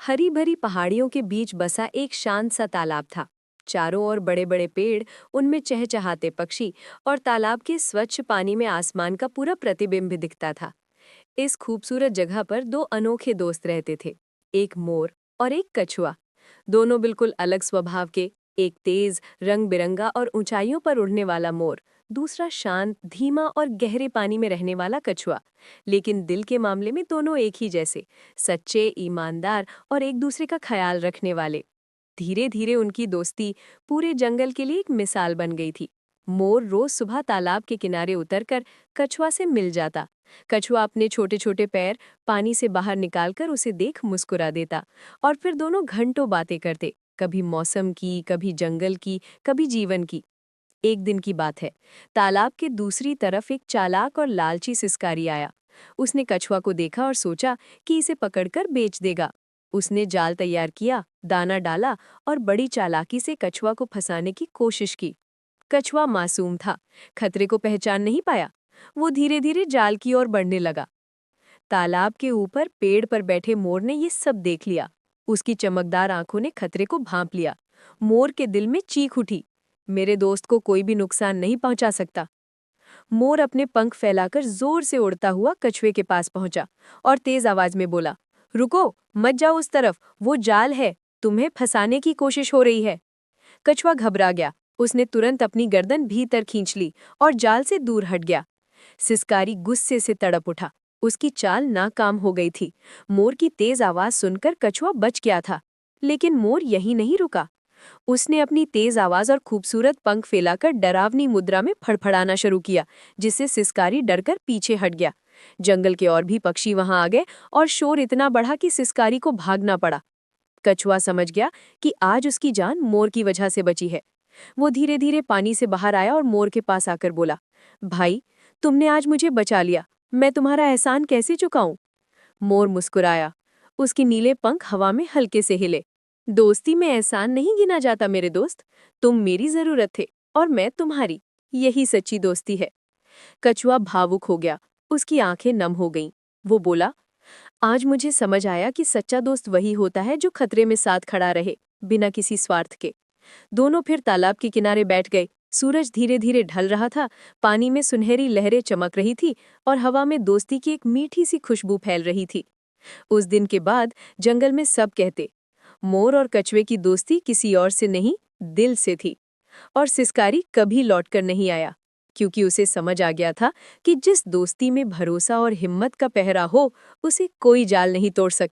हरी भरी पहाड़ियों के बीच बसा एक शांत सा तालाब था। चारों ओर बड़े बड़े पेड़, उनमें चहचहाते पक्षी और तालाब के स्वच्छ पानी में आसमान का पूरा प्रतिबिंब दिखता था। इस खूबसूरत जगह पर दो अनोखे दोस्त रहते थे, एक मोर और एक कछुआ। दोनों बिल्कुल अलग स्वभाव के, एक तेज रंग बिरंगा और ऊंचाइयों पर उड़ने वाला मोर, दूसरा शांत धीमा और गहरे पानी में रहने वाला कछुआ। लेकिन दिल के मामले में दोनों एक ही जैसे, सच्चे, ईमानदार और एक दूसरे का ख्याल रखने वाले। धीरे धीरे उनकी दोस्ती पूरे जंगल के लिए एक मिसाल बन गई थी। मोर रोज सुबह तालाब के किनारे उतरकर कछुआ से मिल जाता। कछुआ अपने छोटे छोटे पैर पानी से बाहर निकालकर उसे देख मुस्कुरा देता, और फिर दोनों घंटों बातें करते, कभी मौसम की, कभी जंगल की, कभी जीवन की। एक दिन की बात है, तालाब के दूसरी तरफ एक चालाक और लालची सिस्कारी आया। उसने कछुआ को देखा और सोचा कि इसे पकड़कर बेच देगा। उसने जाल तैयार किया, दाना डाला और बड़ी चालाकी से कछुआ को फंसाने की कोशिश की। कछुआ मासूम था, खतरे को पहचान नहीं पाया। वो धीरे धीरे जाल की ओर बढ़ने लगा। तालाब के ऊपर पेड़ पर बैठे मोर ने ये सब देख लिया। उसकी चमकदार आंखों ने खतरे को भांप लिया। मोर के दिल में चीख उठी, मेरे दोस्त को कोई भी नुकसान नहीं पहुंचा सकता। मोर अपने पंख फैलाकर जोर से उड़ता हुआ कछुए के पास पहुंचा और तेज आवाज में बोला, रुको, मत जाओ उस तरफ, वो जाल है, तुम्हें फंसाने की कोशिश हो रही है। कछुआ घबरा गया। उसने तुरंत अपनी गर्दन भीतर खींच ली और जाल से दूर हट गया। सिस्कारी गुस्से से तड़प उठा। उसकी चाल नाकाम हो गई थी। मोर की तेज आवाज सुनकर कछुआ बच गया था। लेकिन मोर यहीं नहीं रुका। उसने अपनी तेज आवाज और खूबसूरत पंख फैलाकर डरावनी मुद्रा में फड़फड़ाना शुरू किया, जिससे सिस्कारी डरकर पीछे हट गया। जंगल के और भी पक्षी वहां आ गए और शोर इतना बढ़ा कि सिस्कारी को भागना पड़ा। कछुआ समझ गया कि आज उसकी जान मोर की वजह से बची है। वो धीरे धीरे पानी से बाहर आया और मोर के पास आकर बोला, भाई, तुमने आज मुझे बचा लिया, मैं तुम्हारा एहसान कैसे चुकाऊं? मोर मुस्कुराया। उसके नीले पंख हवा में हल्के से हिले। दोस्ती में एहसान नहीं गिना जाता मेरे दोस्त। तुम मेरी जरूरत थे और मैं तुम्हारी। यही सच्ची दोस्ती है। कछुआ भावुक हो गया। उसकी आंखें नम हो गईं। वो बोला, आज मुझे समझ आया कि सच्चा दोस्त वही होता है जो खतरे में साथ खड़ा रहे, बिना किसी स्वार्थ के। दोनों फिर तालाब के किनारे बैठ गए। सूरज धीरे धीरे ढल रहा था, पानी में सुनहरी लहरें चमक रही थी और हवा में दोस्ती की एक मीठी सी खुशबू फैल रही थी। उस दिन के बाद जंगल में सब कहते, मोर और कछुए की दोस्ती किसी और से नहीं, दिल से थी। और सिस्कारी कभी लौटकर नहीं आया, क्योंकि उसे समझ आ गया था कि जिस दोस्ती में भरोसा और हिम्मत का पहरा हो, उसे कोई जाल नहीं तोड़ सकता।